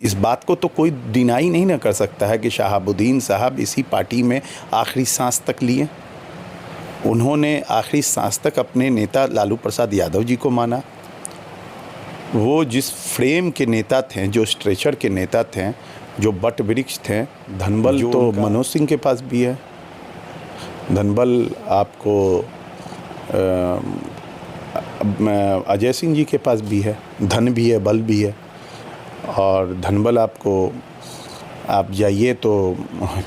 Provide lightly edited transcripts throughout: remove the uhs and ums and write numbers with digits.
इस बात को तो कोई डिनाई नहीं ना कर सकता है कि शहाबुद्दीन साहब इसी पार्टी में आखिरी सांस तक लिए। उन्होंने आखिरी सांस तक अपने नेता लालू प्रसाद यादव जी को माना। वो जिस फ्रेम के नेता थे, जो स्ट्रेचर के नेता थे, जो बट वृक्ष थे, धनबल तो मनोज सिंह के पास भी है। धनबल आपको अजय सिंह जी के पास भी है, धन भी है, बल भी है। और धनबल आपको आप जाइए तो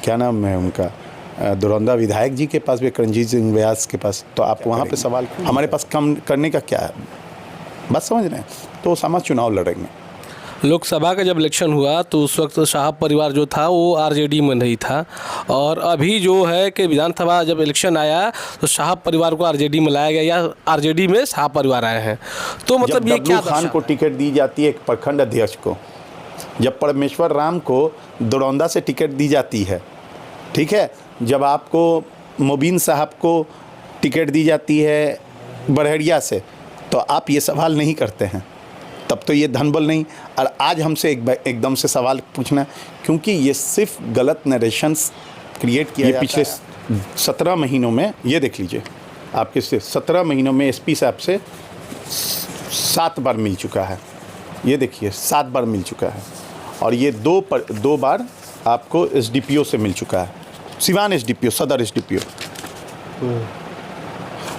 क्या नाम है उनका, दरौंदा विधायक जी के पास भी, रणजीत सिंह व्यास के पास। तो आप वहाँ पे सवाल हमारे पास कम करने का क्या है, बात समझ रहे हैं। तो ओसामा चुनाव लड़ेंगे। लोकसभा का जब इलेक्शन हुआ तो उस वक्त साहब परिवार जो था वो आरजेडी में नहीं था, और अभी जो है कि विधानसभा जब इलेक्शन आया तो साहब परिवार को आरजेडी में लाया गया, या आरजेडी में साहब परिवार आए हैं। तो मतलब ये क्या खान को टिकट दी जाती है एक प्रखंड अध्यक्ष को, जब परमेश्वर राम को दरौंदा से टिकट दी जाती है, ठीक है, जब आपको मुबीन साहब को टिकट दी जाती है बड़हरिया से, तो आप ये सवाल नहीं करते हैं। तब तो ये धनबल नहीं। और आज हमसे एकदम से सवाल पूछना, क्योंकि ये सिर्फ गलत नरेशंस क्रिएट किया जाता है। पिछले 17 महीनों में ये देख लीजिए, आपके से 17 महीनों में एसपी साहब से 7 बार मिल चुका है। ये देखिए 7 बार मिल चुका है। और ये 2 बार आपको एसडीपीओ से मिल चुका है, सिवान एसडीपीओ, सदर एसडीपीओ।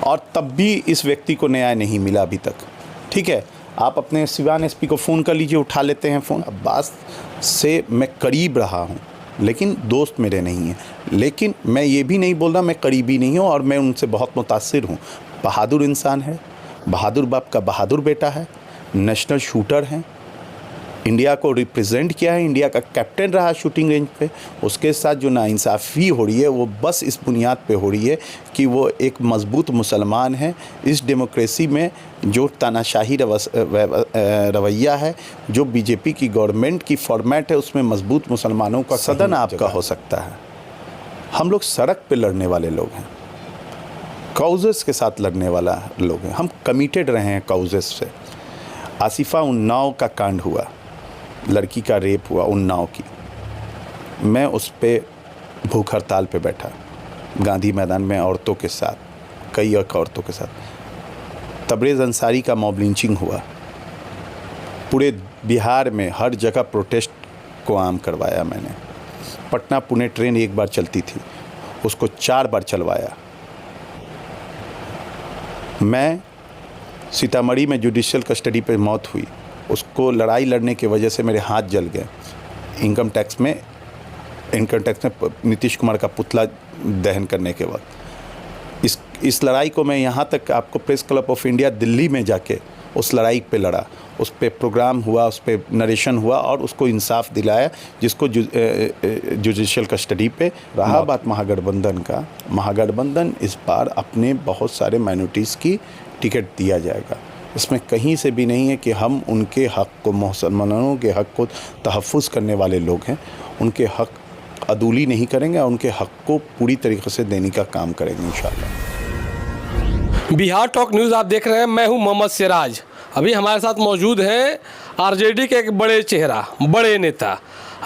और तब भी इस व्यक्ति को न्याय नहीं मिला अभी तक। ठीक है, आप अपने सिवान एसपी को फ़ोन कर लीजिए, उठा लेते हैं फ़ोन। अब्बास से मैं करीब रहा हूँ, लेकिन दोस्त मेरे नहीं हैं। लेकिन मैं ये भी नहीं बोल रहा मैं करीबी नहीं हूँ, और मैं उनसे बहुत मुतासिर हूँ। बहादुर इंसान है, बहादुर बाप का बहादुर बेटा है, नेशनल शूटर हैं, इंडिया को रिप्रेजेंट किया है, इंडिया का कैप्टन रहा शूटिंग रेंज पे। उसके साथ जो नाइंसाफ़ी हो रही है वो बस इस बुनियाद पे हो रही है कि वो एक मजबूत मुसलमान है। इस डेमोक्रेसी में जो तानाशाही रवैया है, जो बीजेपी की गवर्नमेंट की फॉर्मेट है, उसमें मजबूत मुसलमानों का सदन आपका हो सकता है। हम लोग सड़क पे लड़ने वाले लोग हैं, काउजेस के साथ लड़ने वाला लोग हैं। हम कमिटेड रहे हैं काउजेस से। आसिफा उन्नाव का कांड हुआ, लड़की का रेप हुआ उन्नाव की, मैं उस पे भूख हड़ताल पे बैठा गांधी मैदान में औरतों के साथ, कई और औरतों के साथ। तबरेज़ अंसारी का मॉब लिंचिंग हुआ, पूरे बिहार में हर जगह प्रोटेस्ट को आम करवाया मैंने। पटना पुणे ट्रेन 1 बार चलती थी, उसको 4 बार चलवाया। मैं सीतामढ़ी में जुडिशियल कस्टडी पे मौत हुई, उसको लड़ाई लड़ने की वजह से मेरे हाथ जल गए। इनकम टैक्स में नीतीश कुमार का पुतला दहन करने के वक्त इस लड़ाई को मैं यहाँ तक आपको press club of India Delhi में जाके उस लड़ाई पे लड़ा। उस पे प्रोग्राम हुआ, उस पे नरेशन हुआ और उसको इंसाफ दिलाया, जिसको जुडिशियल कस्टडी पे रहा। बात महागठबंधन का, महागठबंधन इस बार अपने बहुत सारे माइनॉरिटीज़ की टिकट दिया जाएगा। इसमें कहीं से भी नहीं है कि हम उनके हक़ को, मुसलमानों के हक़ को तहफ़्फ़ुज़ करने वाले लोग हैं, उनके हक़ अदूली नहीं करेंगे और उनके हक़ को पूरी तरीक़े से देने का काम करेंगे इंशाअल्लाह। बिहार टॉक न्यूज़ आप देख रहे हैं, मैं हूं मोहम्मद सिराज। अभी हमारे साथ मौजूद हैं आरजेडी के एक बड़े चेहरा, बड़े नेता,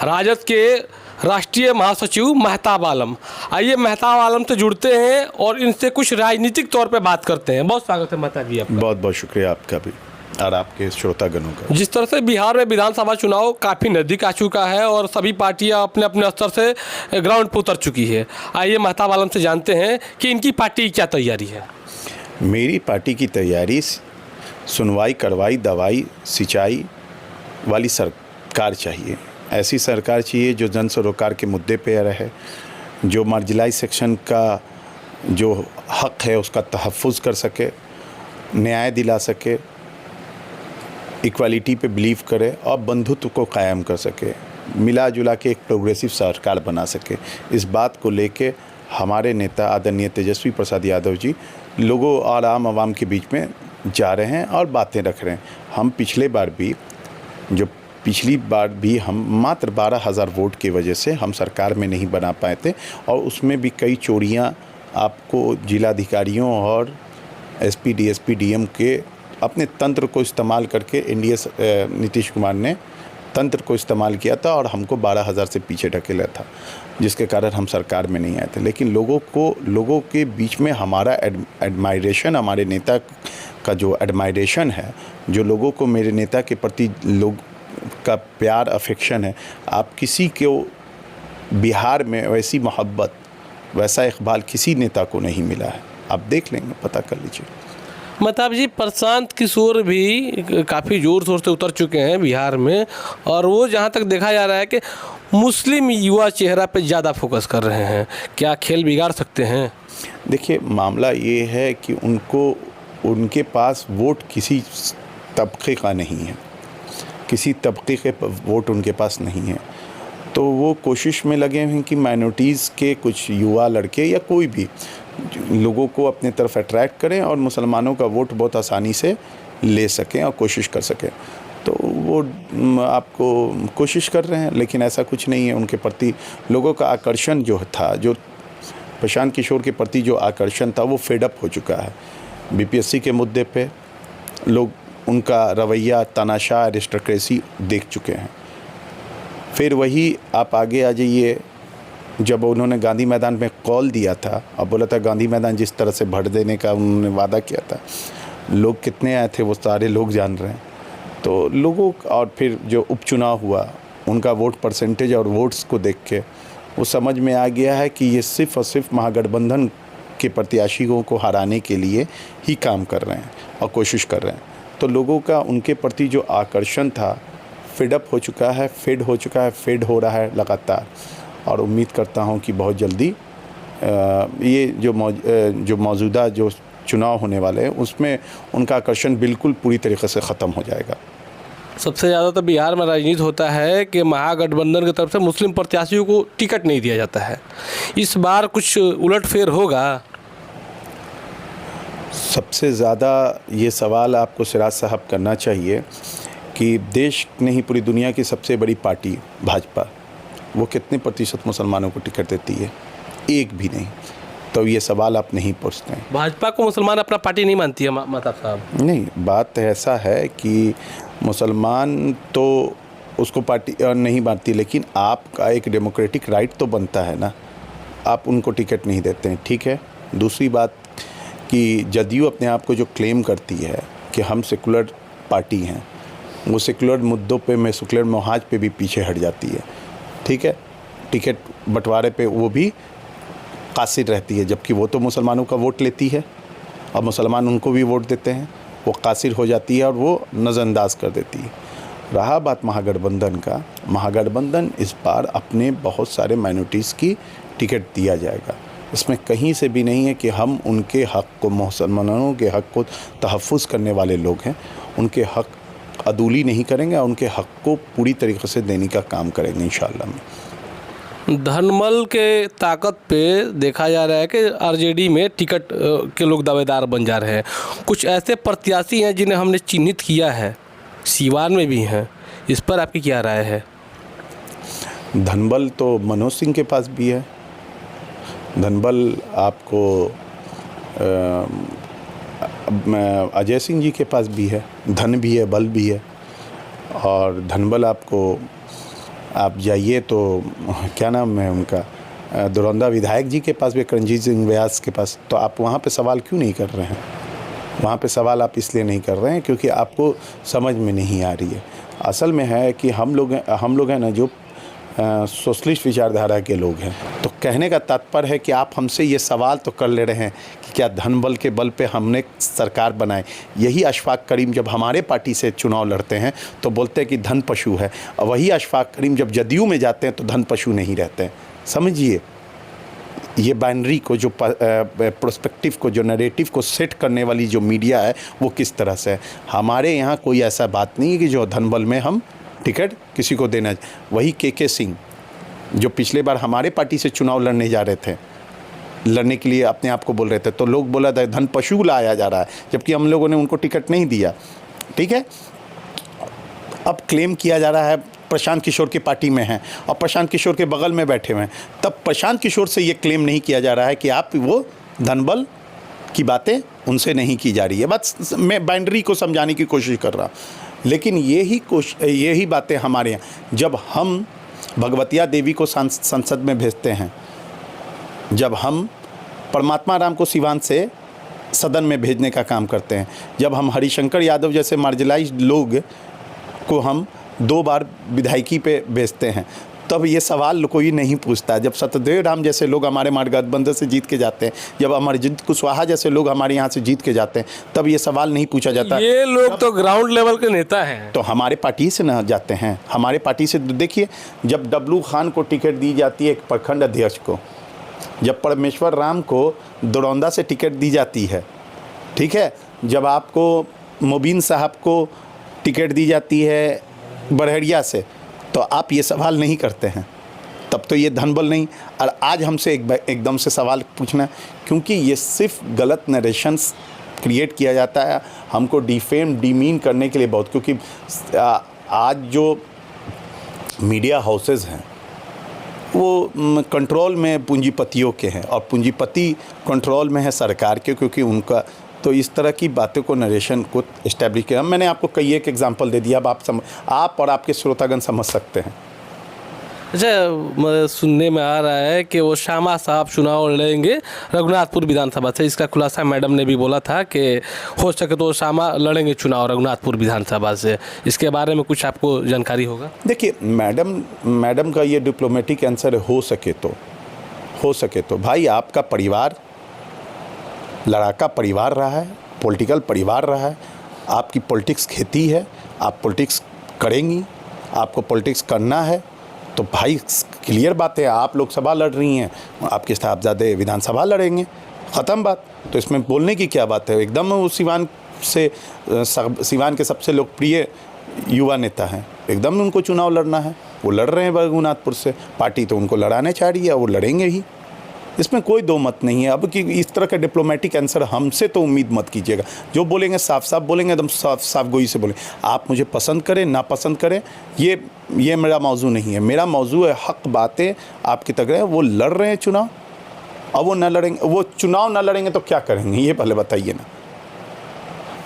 राजद के राष्ट्रीय महासचिव मेहताब आलम। आइए मेहताब आलम से जुड़ते हैं और इनसे कुछ राजनीतिक तौर पे बात करते हैं। बहुत स्वागत है मेहताब जी आपका। बहुत बहुत शुक्रिया आपका भी और आपके श्रोतागणों का। जिस तरह से बिहार में विधानसभा चुनाव काफ़ी नज़दीक आ चुका है और सभी पार्टियां अपने अपने स्तर से ग्राउंड पर उतर चुकी है, आइए मेहताब आलम से जानते हैं कि इनकी पार्टी की क्या तैयारी है। मेरी पार्टी की तैयारी सुनवाई, कार्रवाई, दवाई, सिंचाई वाली सरकार चाहिए। ऐसी सरकार चाहिए जो जन सरोकार के मुद्दे पे रहे, जो मार्जिनलाइज सेक्शन का जो हक़ है उसका तहफ़्फ़ुज़ कर सके, न्याय दिला सके, इक्वालिटी पे बिलीव करे और बंधुत्व को कायम कर सके, मिला जुला के एक प्रोग्रेसिव सरकार बना सके। इस बात को लेके हमारे नेता आदरणीय तेजस्वी प्रसाद यादव जी लोगों और आम आवाम के बीच में जा रहे हैं और बातें रख रहे हैं। हम पिछली बार भी हम मात्र 12,000 वोट की वजह से हम सरकार में नहीं बना पाए थे और उसमें भी कई चोरियां आपको जिलाधिकारियों और एसपी, डीएसपी, डीएम के अपने तंत्र को इस्तेमाल करके नीतीश कुमार ने तंत्र को इस्तेमाल किया था और हमको 12,000 से पीछे ढकेला था, जिसके कारण हम सरकार में नहीं आए थे। लेकिन लोगों के बीच में हमारा एडमायरेशन, हमारे नेता का जो एडमायरेशन है, जो लोगों को मेरे नेता के प्रति लोग का प्यार अफेक्शन है, आप किसी को बिहार में वैसी मोहब्बत, वैसा इकबाल किसी नेता को नहीं मिला है। आप देख लेंगे, पता कर लीजिए। महताब जी, प्रशांत किशोर भी काफ़ी ज़ोर शोर से उतर चुके हैं बिहार में, और वो जहाँ तक देखा जा रहा है कि मुस्लिम युवा चेहरा पे ज़्यादा फोकस कर रहे हैं। क्या खेल बिगाड़ सकते हैं? देखिए, मामला ये है कि उनके पास वोट किसी तबके का नहीं है, किसी तबके के वोट उनके पास नहीं है। तो वो कोशिश में लगे हैं कि माइनॉरिटीज़ के कुछ युवा लड़के या कोई भी लोगों को अपने तरफ अट्रैक्ट करें और मुसलमानों का वोट बहुत आसानी से ले सकें और कोशिश कर सकें। तो वो आपको कोशिश कर रहे हैं, लेकिन ऐसा कुछ नहीं है। उनके प्रति लोगों का आकर्षण जो था, जो प्रशांत किशोर के प्रति जो आकर्षण था, वो फेड अप हो चुका है। बीपीएससी के मुद्दे पे लोग उनका रवैया, तानाशाह, एरिस्टोक्रेसी देख चुके हैं। फिर वही आप आगे आ जाइए, जब उन्होंने गांधी मैदान में कॉल दिया था और बोला था गांधी मैदान जिस तरह से भर देने का उन्होंने वादा किया था, लोग कितने आए थे वो सारे लोग जान रहे हैं। तो लोगों, और फिर जो उपचुनाव हुआ, उनका वोट परसेंटेज और वोट्स को देख के वो समझ में आ गया है कि ये सिर्फ़ और सिर्फ महागठबंधन के प्रत्याशियों को हराने के लिए ही काम कर रहे हैं और कोशिश कर रहे हैं। तो लोगों का उनके प्रति जो आकर्षण था, फेडअप हो चुका है, फेड हो रहा है लगातार। और उम्मीद करता हूं कि बहुत जल्दी ये जो मौजूदा जो चुनाव होने वाले हैं, उसमें उनका आकर्षण बिल्कुल पूरी तरीके से ख़त्म हो जाएगा। सबसे ज़्यादा तो बिहार में राजनीति होता है कि महागठबंधन की तरफ से मुस्लिम प्रत्याशियों को टिकट नहीं दिया जाता है। इस बार कुछ उलटफेर होगा? सबसे ज़्यादा ये सवाल आपको सिराज साहब करना चाहिए कि देश नहीं, पूरी दुनिया की सबसे बड़ी पार्टी भाजपा, वो कितने प्रतिशत मुसलमानों को टिकट देती है? एक भी नहीं। तो ये सवाल आप नहीं पूछते हैं। भाजपा को मुसलमान अपना पार्टी नहीं मानती है महताब साहब? नहीं, बात ऐसा है कि मुसलमान तो उसको पार्टी नहीं मानती, लेकिन आपका एक डेमोक्रेटिक राइट तो बनता है ना, आप उनको टिकट नहीं देते हैं, ठीक है। दूसरी बात कि जदयू अपने आप को जो क्लेम करती है कि हम सेकुलर पार्टी हैं, वो सेकुलर मुद्दों पे, में सेकुलर मुहाज पे भी पीछे हट जाती है, ठीक है। टिकट बंटवारे पे वो भी कासिर रहती है, जबकि वो तो मुसलमानों का वोट लेती है और मुसलमान उनको भी वोट देते हैं। वो कासिर हो जाती है और वो नज़रअंदाज कर देती है। रहा बात महागठबंधन का, महागठबंधन इस बार अपने बहुत सारे माइनॉरिटीज़ की टिकट दिया जाएगा। इसमें कहीं से भी नहीं है कि हम उनके हक़ को, मुसलमानों के हक़ को तहफ़्फ़ुज़ करने वाले लोग हैं, उनके हक़ अदूली नहीं करेंगे और उनके हक़ को पूरी तरीके से देने का काम करेंगे इंशाअल्लाह में। धनबल के ताकत पे देखा जा रहा है कि आरजेडी में टिकट के लोग दावेदार बन जा रहे हैं। कुछ ऐसे प्रत्याशी हैं जिन्हें हमने चिन्हित किया है, सीवान में भी हैं, इस पर आपकी क्या राय है? धनबल तो मनोज सिंह के पास भी है। धनबल आपको अजय सिंह जी के पास भी है, धन भी है, बल भी है। और धनबल आपको, आप जाइए तो क्या नाम है उनका, दरौंदा विधायक जी के पास भी, रणजीत सिंह व्यास के पास। तो आप वहाँ पे सवाल क्यों नहीं कर रहे हैं? वहाँ पे सवाल आप इसलिए नहीं कर रहे हैं क्योंकि आपको समझ में नहीं आ रही है। असल में है कि हम लोग हैं ना जो सोशलिस्ट विचारधारा के लोग हैं। तो कहने का तात्पर्य है कि आप हमसे ये सवाल तो कर ले रहे हैं कि क्या धनबल के बल पे हमने सरकार बनाई। यही अशफाक करीम जब हमारे पार्टी से चुनाव लड़ते हैं तो बोलते हैं कि धन पशु है, और वही अशफाक करीम जब जदयू में जाते हैं तो धन पशु नहीं रहते हैं। समझिए ये बाइनरी को, जो प्रोस्पेक्टिव को, जो नैरेटिव को सेट करने वाली जो मीडिया है वो किस तरह से है। हमारे यहाँ कोई ऐसा बात नहीं है कि जो धनबल में हम टिकट किसी को देना। वही के सिंह जो पिछले बार हमारे पार्टी से चुनाव लड़ने जा रहे थे, लड़ने के लिए अपने आप को बोल रहे थे, तो लोग बोला था धन पशु लाया जा रहा है, जबकि हम लोगों ने उनको टिकट नहीं दिया, ठीक है। अब क्लेम किया जा रहा है प्रशांत किशोर की पार्टी में हैं और प्रशांत किशोर के बगल में बैठे हुए हैं, तब प्रशांत किशोर से ये क्लेम नहीं किया जा रहा है कि आप वो धनबल की बातें उनसे नहीं की जा रही है। बस मैं बाइनरी को समझाने की कोशिश कर रहा हूँ। लेकिन यही बातें हमारे यहाँ, जब हम भगवतिया देवी को संसद में भेजते हैं, जब हम परमात्मा राम को सिवान से सदन में भेजने का काम करते हैं, जब हम हरिशंकर यादव जैसे मार्जिनलाइज्ड लोग को हम 2 बार विधायकी पे भेजते हैं, तब ये सवाल कोई नहीं पूछता। जब सत्यदेव राम जैसे लोग हमारे महागठबंधन से जीत के जाते हैं, जब अमरजीत कुशवाहा जैसे लोग हमारे यहाँ से जीत के जाते हैं, तब ये सवाल नहीं पूछा जाता। ये लोग तो ग्राउंड लेवल के नेता हैं, तो हमारे पार्टी से न जाते हैं, हमारे पार्टी से देखिए, जब डब्लू खान को टिकट दी जाती है एक प्रखंड अध्यक्ष को, जब परमेश्वर राम को दरौंदा से टिकट दी जाती है, ठीक है, जब आपको मुबीन साहब को टिकट दी जाती है बरहड़िया से, तो आप ये सवाल नहीं करते हैं, तब तो ये धनबल नहीं। और आज हमसे एकदम से सवाल पूछना, क्योंकि ये सिर्फ गलत नरेशंस क्रिएट किया जाता है हमको डिफेम डीमीन करने के लिए बहुत, क्योंकि आज जो मीडिया हाउसेस हैं वो कंट्रोल में पूंजीपतियों के हैं, और पूंजीपति कंट्रोल में है सरकार के, क्योंकि उनका तो इस तरह की बातों को नरेशन को इस्टेब्लिश किया। मैंने आपको कई एक एग्जांपल दे दिया, अब आप और आपके श्रोतागण समझ सकते हैं। अच्छा, सुनने में आ रहा है कि वो श्यामा साहब चुनाव लड़ेंगे रघुनाथपुर विधानसभा से, इसका खुलासा मैडम ने भी बोला था कि हो सके तो श्यामा लड़ेंगे चुनाव रघुनाथपुर विधानसभा से, इसके बारे में कुछ आपको जानकारी होगा? देखिए, मैडम का ये डिप्लोमेटिक आंसर हो सके तो भाई, आपका परिवार लड़ाका परिवार रहा है, पॉलिटिकल परिवार रहा है, आपकी पॉलिटिक्स खेती है, आप पॉलिटिक्स करेंगी, आपको पॉलिटिक्स करना है, तो भाई क्लियर बात है, आप लोकसभा लड़ रही हैं, आपके साहबजादे विधानसभा लड़ेंगे, ख़त्म बात। तो इसमें बोलने की क्या बात है? एकदम वो सिवान के सबसे लोकप्रिय युवा नेता हैं, एकदम उनको चुनाव लड़ना है, वो लड़ रहे हैं रघुनाथपुर से, पार्टी तो उनको लड़ाने चाह रही है, वो लड़ेंगे ही, इसमें कोई दो मत नहीं है। अब कि इस तरह का डिप्लोमेटिक आंसर हमसे तो उम्मीद मत कीजिएगा, जो बोलेंगे साफ साफ बोलेंगे, एकदम साफ गोई से बोलेंगे। आप मुझे पसंद करें ना पसंद करें, ये मेरा मौजू नहीं है, मेरा मौजू है हक बातें आपकी तक रहे। वो लड़ रहे हैं चुनाव, अब वो ना लड़ेंगे, वो चुनाव ना लड़ेंगे तो क्या करेंगे ये पहले बताइए ना।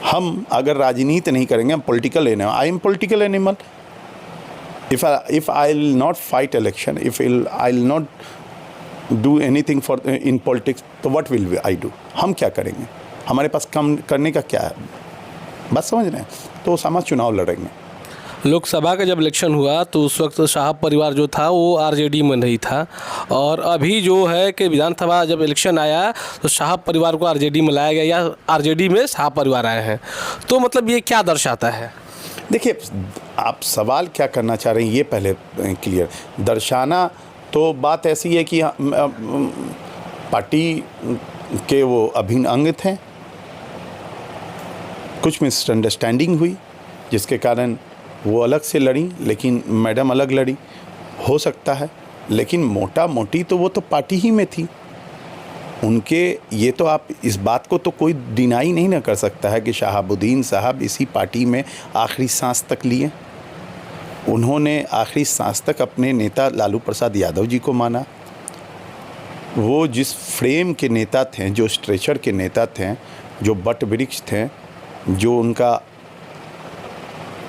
हम अगर राजनीति नहीं करेंगे, हम political animal, I am political animal. If I will not fight election, if I will not do anything for in politics, तो व्हाट विल आई डू? हम क्या करेंगे? हमारे पास कम करने का क्या है? बात समझ रहे हैं? तो समाज चुनाव लड़ेंगे। लोकसभा का जब इलेक्शन हुआ तो उस वक्त साहब परिवार जो था वो आरजेडी में नहीं था, और अभी जो है कि विधानसभा जब इलेक्शन आया तो साहब परिवार को आरजेडी में लाया गया, या आरजेडी में साहब परिवार आए हैं, तो मतलब ये क्या दर्शाता है? देखिए, आप सवाल क्या करना चाह रहे हैं ये पहले क्लियर दर्शाना। तो बात ऐसी है कि पार्टी के वो अभिन्न अंग थे, कुछ मिसअंडरस्टैंडिंग हुई जिसके कारण वो अलग से लड़ी, लेकिन मैडम अलग लड़ी, हो सकता है, लेकिन मोटा मोटी तो वो तो पार्टी ही में थी उनके। ये तो आप इस बात को तो कोई डिनाई नहीं ना कर सकता है कि शहाबुद्दीन साहब इसी पार्टी में आखिरी सांस तक लिए। उन्होंने आखिरी सांस तक अपने नेता लालू प्रसाद यादव जी को माना। वो जिस फ्रेम के नेता थे, जो स्ट्रेचर के नेता थे, जो बट वृक्ष थे, जो उनका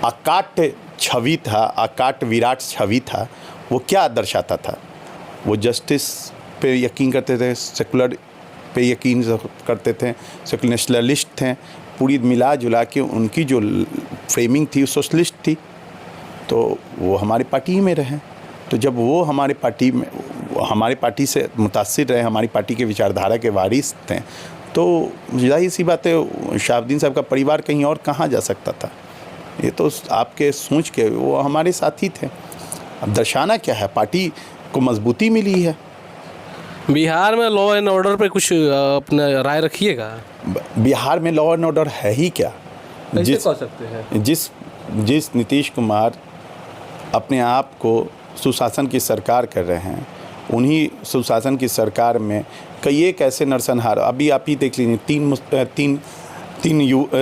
अकाट छवि था, अकाट विराट छवि था, वो क्या दर्शाता था? वो जस्टिस पे यकीन करते थे, सेकुलर पे यकीन करते थे, सेकुलर नेशनलिस्ट थे, पूरी मिला जुला के उनकी जो फ्रेमिंग थी सोशलिस्ट थी। तो वो हमारी पार्टी में रहे। तो जब वो हमारे पार्टी से मुतासिर रहे, हमारी पार्टी के विचारधारा के वारिस थे, तो जाहिर सी बात है शहाबुद्दीन साहब का परिवार कहीं और कहाँ जा सकता था? ये तो आपके सोच के, वो हमारे साथी थे। अब दर्शाना क्या है? पार्टी को मजबूती मिली है। बिहार में लॉ एंड ऑर्डर पे कुछ अपना राय रखिएगा। बिहार में लॉ एंड ऑर्डर है ही क्या? जिस नीतीश कुमार अपने आप को सुशासन की सरकार कर रहे हैं, उन्हीं सुशासन की सरकार में कई एक ऐसे नरसंहार, अभी आप ही देख लीजिए,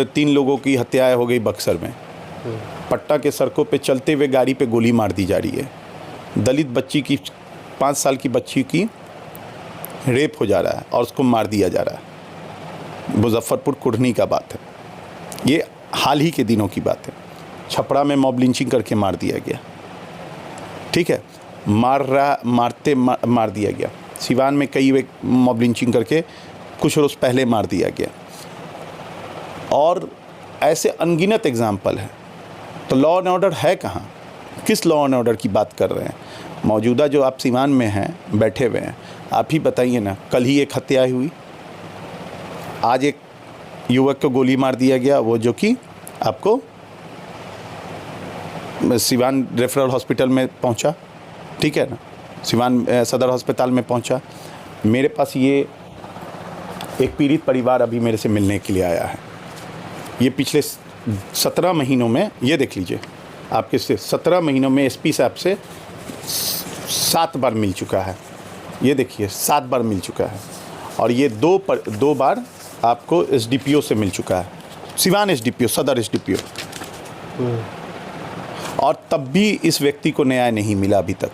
तीन लोगों की हत्याएं हो गई बक्सर में। पट्टा के सड़कों पे चलते हुए गाड़ी पे गोली मार दी जा रही है। दलित बच्ची की 5 साल की बच्ची की रेप हो जा रहा है और उसको मार दिया जा रहा है। मुजफ्फरपुर कुढ़नी का बात है, ये हाल ही के दिनों की बात है। छपरा में मॉब लिंचिंग करके मार दिया गया, ठीक है, मार दिया गया। सिवान में कई मॉब लिंचिंग करके कुछ रोज़ पहले मार दिया गया, और ऐसे अनगिनत एग्जाम्पल है। तो लॉ एंड ऑर्डर है कहाँ? किस लॉ एंड ऑर्डर की बात कर रहे हैं? मौजूदा जो आप सिवान में हैं, बैठे हुए हैं, आप ही बताइए ना। कल ही एक हत्या हुई, आज एक युवक को गोली मार दिया गया, वो जो कि आपको सिवान रेफरल हॉस्पिटल में पहुंचा, ठीक है ना, सिवान सदर अस्पताल में पहुंचा। मेरे पास ये एक पीड़ित परिवार अभी मेरे से मिलने के लिए आया है। ये पिछले 17 महीनों में, ये देख लीजिए, आपके से 17 महीनों में एसपी साहब से 7 बार मिल चुका है। ये देखिए 7 बार मिल चुका है, और ये 2 बार आपको एसडीपीओ से मिल चुका है, सिवान एसडीपीओ, सदर एसडीपीओ। और तब भी इस व्यक्ति को न्याय नहीं मिला अभी तक,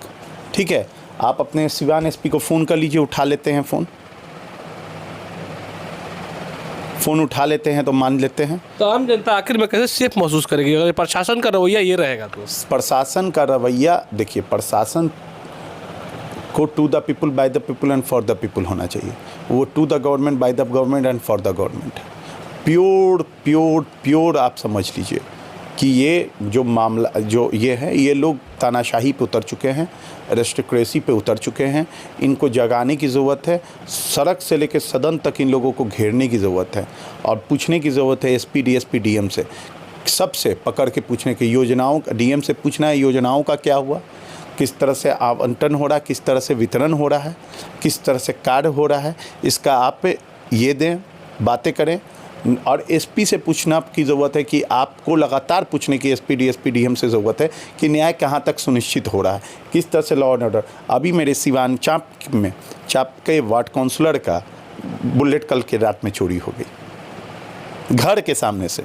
ठीक है। आप अपने सिवान एसपी को फ़ोन कर लीजिए, उठा लेते हैं फ़ोन उठा लेते हैं तो मान लेते हैं। तो आम जनता आखिर में कैसे सेफ महसूस करेगी अगर प्रशासन का रवैया ये रहेगा? तो प्रशासन का रवैया देखिए, प्रशासन को to the people, by the people and for the people होना चाहिए। वो to the government, by the government and for the government है। प्योर आप समझ लीजिए कि ये जो मामला जो ये है, ये लोग तानाशाही पे उतर चुके हैं, एरिस्टोक्रेसी पे उतर चुके हैं। इनको जगाने की ज़रूरत है। सड़क से लेकर सदन तक इन लोगों को घेरने की ज़रूरत है, और पूछने की ज़रूरत है एसपी, डीएसपी, डीएम से, सबसे पकड़ के पूछने की। योजनाओं, डीएम से पूछना है योजनाओं का क्या हुआ, किस तरह से आवंटन हो रहा है, किस तरह से वितरण हो रहा है, किस तरह से कार्य हो रहा है, इसका आप ये दें, बातें करें। और एसपी से पूछना की ज़रूरत है कि आपको लगातार पूछने की एसपी, डीएसपी, डीएम से ज़रूरत है कि न्याय कहाँ तक सुनिश्चित हो रहा है, किस तरह से लॉ एंड ऑर्डर। अभी मेरे सिवान चाप के वार्ड काउंसलर का बुलेट कल के रात में चोरी हो गई, घर के सामने से।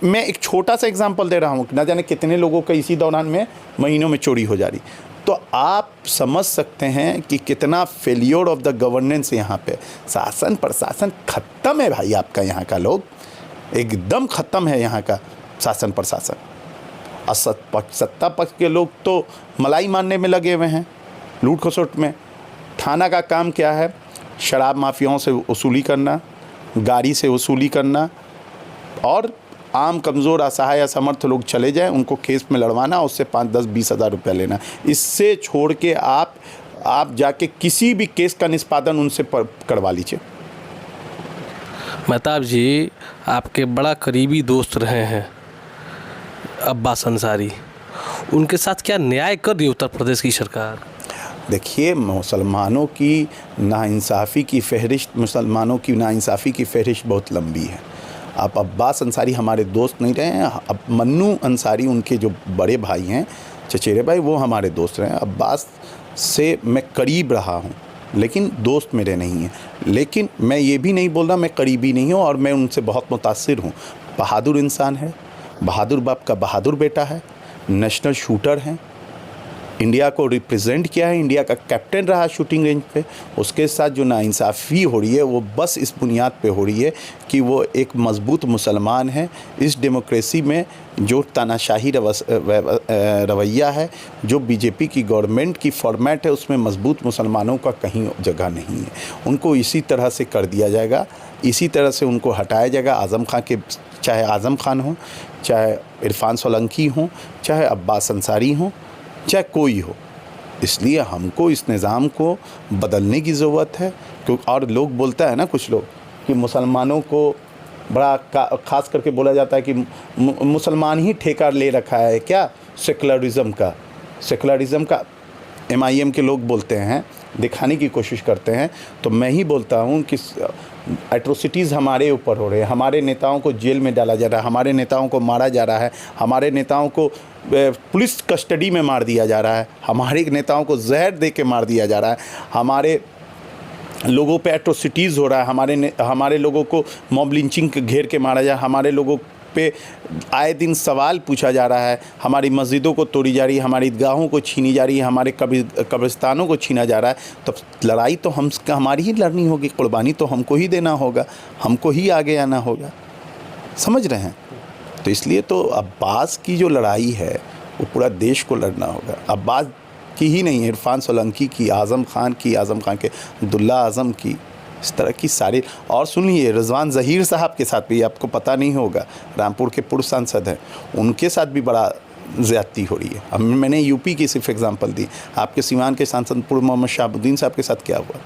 मैं एक छोटा सा एग्जांपल दे रहा हूँ, ना जाने कितने लोगों का इसी दौरान में महीनों में चोरी हो जा रही। तो आप समझ सकते हैं कि कितना फेलियर ऑफ द गवर्नेंस यहाँ पे। शासन प्रशासन ख़त्म है भाई, आपका यहाँ का लोग एकदम ख़त्म है यहाँ का शासन प्रशासन। और सत्ता पक्ष के लोग तो मलाई मारने में लगे हुए हैं, लूट खसोट में। थाना का काम क्या है? शराब माफियाओं से वसूली करना, गाड़ी से वसूली करना, और आम कमज़ोर, असहाय, असमर्थ लोग चले जाएं, उनको केस में लड़वाना, उससे 5, 10, 20 हज़ार रुपया लेना। इससे छोड़ के आप जाके किसी भी केस का निष्पादन उनसे करवा लीजिए। मेहताब जी, आपके बड़ा करीबी दोस्त रहे हैं अब्बास अंसारी, उनके साथ क्या न्याय कर रही उत्तर प्रदेश की सरकार? देखिए, मुसलमानों की नाइंसाफ़ी की फ़हरिस्त बहुत लंबी है। आप अब्बास अंसारी हमारे दोस्त नहीं रहे हैं। अब मन्नू अंसारी, उनके जो बड़े भाई हैं, चचेरे भाई, वो हमारे दोस्त रहे हैं। अब्बास से मैं करीब रहा हूँ, लेकिन दोस्त मेरे नहीं हैं। लेकिन मैं ये भी नहीं बोल रहा मैं करीबी नहीं हूँ, और मैं उनसे बहुत मुतासिर हूँ। बहादुर इंसान है, बहादुर बाप का बहादुर बेटा है, नेशनल शूटर हैं, इंडिया को रिप्रेजेंट किया है, इंडिया का कैप्टन रहा शूटिंग रेंज पे। उसके साथ जो नाइंसाफ़ी हो रही है वो बस इस बुनियाद पे हो रही है कि वो एक मजबूत मुसलमान है। इस डेमोक्रेसी में जो तानाशाही रवैया है, जो बीजेपी की गवर्नमेंट की फॉर्मेट है, उसमें मजबूत मुसलमानों का कहीं जगह नहीं है। उनको इसी तरह से कर दिया जाएगा, इसी तरह से उनको हटाया जाएगा। आज़म खान के, चाहे आज़म खान हो, चाहे इरफान सोलंकी हो, चाहे अब्बास अंसारी हो, चाहे कोई हो। इसलिए हमको इस निज़ाम को बदलने की ज़रूरत है। क्योंकि और लोग बोलता है ना, कुछ लोग, कि मुसलमानों को बड़ा ख़ास करके बोला जाता है कि मुसलमान ही ठेका ले रखा है क्या सेकुलरिज़म का। MIM के लोग बोलते हैं, दिखाने की कोशिश करते हैं। तो मैं ही बोलता हूँ कि एट्रोसिटीज़ हमारे ऊपर हो रहे हैं, हमारे नेताओं को जेल में डाला जा रहा है, हमारे नेताओं को मारा जा रहा है, हमारे नेताओं को पुलिस कस्टडी में मार दिया जा रहा है, हमारे नेताओं को जहर दे के मार दिया जा रहा है, हमारे लोगों पे एट्रोसिटीज़ हो रहा है, हमारे लोगों को मॉब लिंचिंग घेर के मारा जा, हमारे लोगों पे आए दिन सवाल पूछा जा रहा है, हमारी मस्जिदों को तोड़ी जा रही है, हमारी ईदगाहों को छीनी जा रही है, हमारे कब्रिस्तानों को छीना जा रहा है। तो लड़ाई तो हमारी ही लड़नी होगी, कुर्बानी तो हमको ही देना होगा, हमको ही आगे आना होगा। समझ रहे हैं? तो इसलिए तो अब्बास की जो लड़ाई है वो पूरा देश को लड़ना होगा। अब्बास की ही नहीं, इरफान सोलंकी की, आज़म खान के अब्दुल्ला आज़म की, इस तरह की सारी। और सुनिए, रिजवान ज़हीर साहब के साथ भी, आपको पता नहीं होगा, रामपुर के पूर्व सांसद हैं, उनके साथ भी बड़ा ज़्यादती हो रही है। अब मैंने यूपी की सिर्फ एग्जांपल दी, आपके सिवान के सांसद पूर्व मोहम्मद शहाबुद्दीन साहब के साथ क्या हुआ,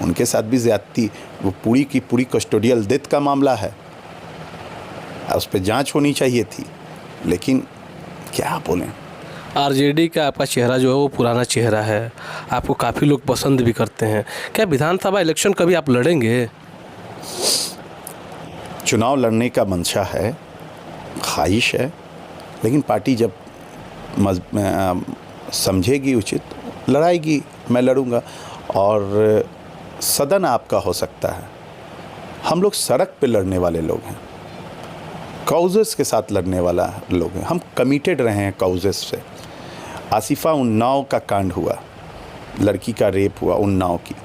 उनके साथ भी ज़्यादती, वो पूरी की पूरी कस्टोडियल डेथ का मामला है, उस पर जांच होनी चाहिए थी, लेकिन क्या बोलें। आरजेडी का आपका चेहरा जो है वो पुराना चेहरा है, आपको काफ़ी लोग पसंद भी करते हैं। क्या विधानसभा इलेक्शन कभी आप लड़ेंगे? चुनाव लड़ने का मंशा है, ख्वाहिश है, लेकिन पार्टी जब समझेगी उचित लड़ाएगी, मैं लड़ूंगा। और सदन आपका हो सकता है, हम लोग सड़क पे लड़ने वाले लोग हैं, काउजेस के साथ लड़ने वाला लोग हैं, हम कमिटेड रहे हैं काउजेस से। आसिफा उन्नाव का कांड हुआ, लड़की का रेप हुआ उन्नाव की,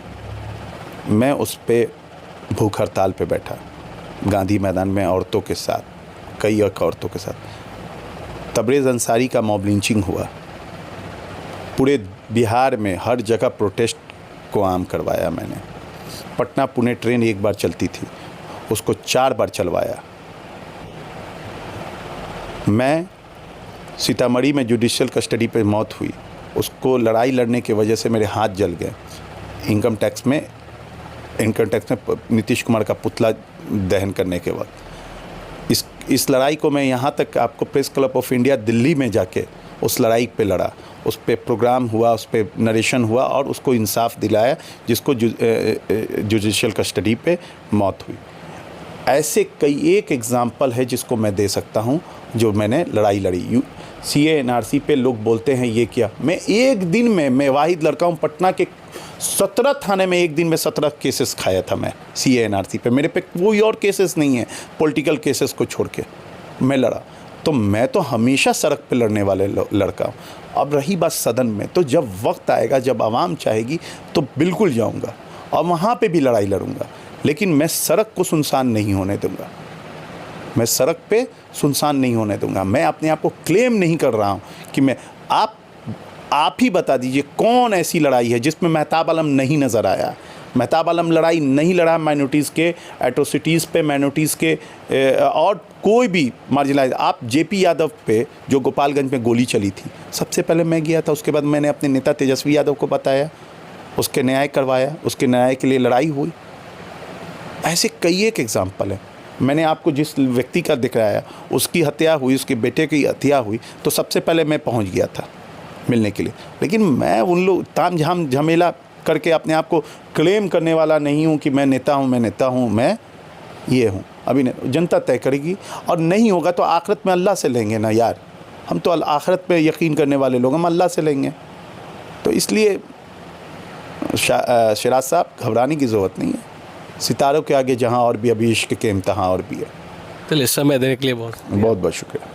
मैं उस पे भूख हड़ताल पे बैठा गांधी मैदान में औरतों के साथ, कई और औरतों के साथ। तबरेज़ अंसारी का मॉब लिंचिंग हुआ, पूरे बिहार में हर जगह प्रोटेस्ट को आम करवाया मैंने। पटना पुणे ट्रेन एक बार चलती थी, उसको 4 बार चलवाया। मैं सीतामढ़ी में जुडिशियल कस्टडी पे मौत हुई, उसको लड़ाई लड़ने की वजह से मेरे हाथ जल गए। इनकम टैक्स में नीतीश कुमार का पुतला दहन करने के वक्त इस लड़ाई को मैं यहाँ तक, आपको press club of India Delhi में जाके उस लड़ाई पे लड़ा, उस पे प्रोग्राम हुआ, उस पे नरेशन हुआ और उसको इंसाफ दिलाया, जिसको जुडिशियल कस्टडी पे मौत हुई। ऐसे कई एक एग्ज़ाम्पल है जिसको मैं दे सकता हूँ जो मैंने लड़ाई लड़ी। CA NRC पे लोग बोलते हैं ये क्या, मैं एक दिन में, मैं वाहिद लड़का हूँ पटना के 17 थाने में एक दिन में 17 केसेस खाया था मैं CA NRC पे। मेरे पे कोई और केसेस नहीं है, पॉलिटिकल केसेस को छोड़ के मैं लड़ा। तो मैं तो हमेशा सड़क पे लड़ने वाले लड़का हूँ। अब रही बात सदन में, तो जब वक्त आएगा, जब आवाम चाहेगी तो बिल्कुल जाऊँगा और वहाँ पे भी लड़ाई लड़ूँगा, लेकिन मैं सड़क को सुनसान नहीं होने दूँगा। मैं सड़क पे सुनसान नहीं होने दूंगा। मैं अपने आप को क्लेम नहीं कर रहा हूं कि मैं, आप ही बता दीजिए कौन ऐसी लड़ाई है जिसमें मेहताब आलम नहीं नज़र आया। मेहताब आलम लड़ाई नहीं लड़ा माइनॉरिटीज़ के एट्रोसिटीज़ पे, माइनॉरिटीज़ के और कोई भी मार्जिनलाइज। आप JP यादव पे जो गोपालगंज में गोली चली थी, सबसे पहले मैं गया था, उसके बाद मैंने अपने नेता तेजस्वी यादव को बताया, उसके न्याय करवाया, उसके न्याय के लिए लड़ाई हुई। ऐसे कई एक एग्जाम्पल है। मैंने आपको जिस व्यक्ति का दिखाया, उसकी हत्या हुई, उसके बेटे की हत्या हुई, तो सबसे पहले मैं पहुंच गया था मिलने के लिए। लेकिन मैं उन लोग ताम झाम झमेला करके अपने आप को क्लेम करने वाला नहीं हूं कि मैं नेता हूं, मैं ये हूं। अभी जनता तय करेगी, और नहीं होगा तो आखिरत में अल्लाह से लेंगे ना यार। हम तो आखिरत पे यकीन करने वाले लोग, हम अल्लाह से लेंगे। तो इसलिए शिराज साहब, घबराने की ज़रूरत नहीं है। सितारों के आगे जहां और भी अभी इश्क के इम्तहान और भी है। चलिए, समय देने के लिए बहुत बहुत शुक्रिया।